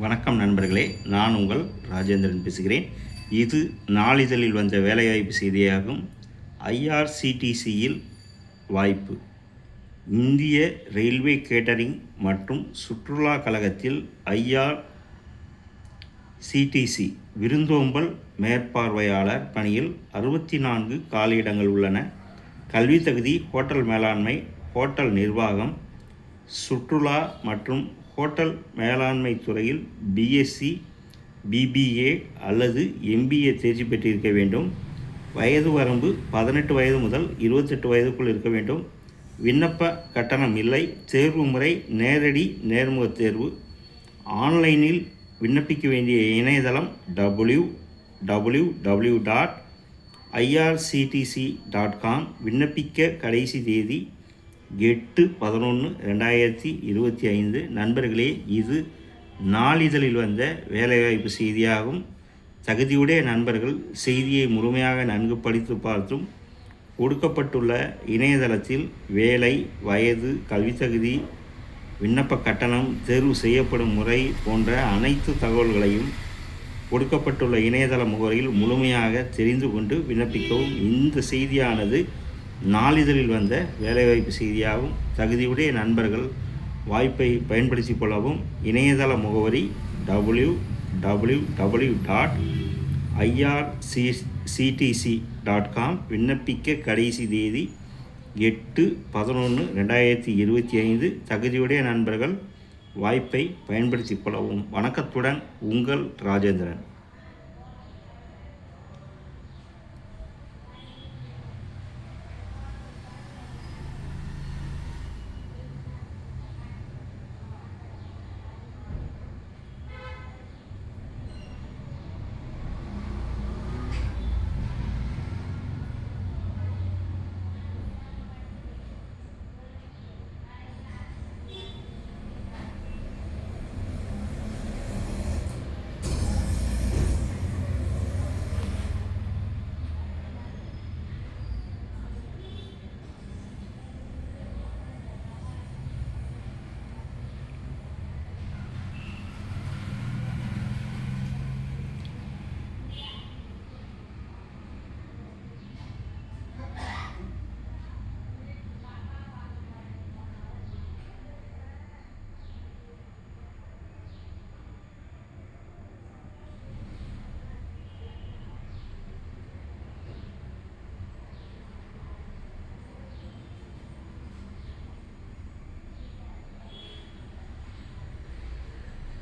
வணக்கம் நண்பர்களே, நான் உங்கள் ராஜேந்திரன் பேசுகிறேன். இது நாளிதழில் வந்த வேலைவாய்ப்பு செய்தியாகும். ஐஆர்சிடிசியில் வாய்ப்பு. இந்திய ரயில்வே கேட்டரிங் மற்றும் சுற்றுலா கழகத்தில் ஐஆர்சிடிசி விருந்தோம்பல் மேற்பார்வையாளர் பணியில் 64 காலியிடங்கள் உள்ளன. கல்வி தகுதி ஹோட்டல் மேலாண்மை, ஹோட்டல் நிர்வாகம், சுற்றுலா மற்றும் ஹோட்டல் மேலாண்மை துறையில் பிஎஸ்சி, பிபிஏ அல்லது எம்பிஏ தேர்ச்சி பெற்றிருக்க வேண்டும். வயது வரம்பு 18 வயது முதல் 28 வயதுக்குள் இருக்க வேண்டும். விண்ணப்ப கட்டணம் இல்லை. தேர்வு முறை நேரடி நேர்முக தேர்வு. ஆன்லைனில் விண்ணப்பிக்க வேண்டிய இணையதளம் www.irctc.com. விண்ணப்பிக்க கடைசி தேதி 8/11/2025. நண்பர்களே, இது நாளிதழில் வந்த வேலைவாய்ப்பு செய்தியாகும். தகுதியுடைய நண்பர்கள் செய்தியை முழுமையாக நன்கு படித்து பார்த்தும் கொடுக்கப்பட்டுள்ள இணையதளத்தில் வேலை, வயது, கல்வி தகுதி, விண்ணப்ப கட்டணம், தேர்வு செய்யப்படும் முறை போன்ற அனைத்து தகவல்களையும் கொடுக்கப்பட்டுள்ள இணையதள முகவரியில் முழுமையாக தெரிந்து கொண்டு விண்ணப்பிக்கவும். இந்த செய்தியானது நாளிதழில் வந்த வேலைவாய்ப்பு செய்தியாகும். தகுதியுடைய நண்பர்கள் வாய்ப்பை பயன்படுத்தி கொள்ளவும். இணையதள முகவரி www.irctc.com. விண்ணப்பிக்க கடைசி தேதி 8/11/2025. தகுதியுடைய நண்பர்கள் வாய்ப்பை பயன்படுத்தி கொள்ளவும். வணக்கத்துடன் உங்கள் ராஜேந்திரன்.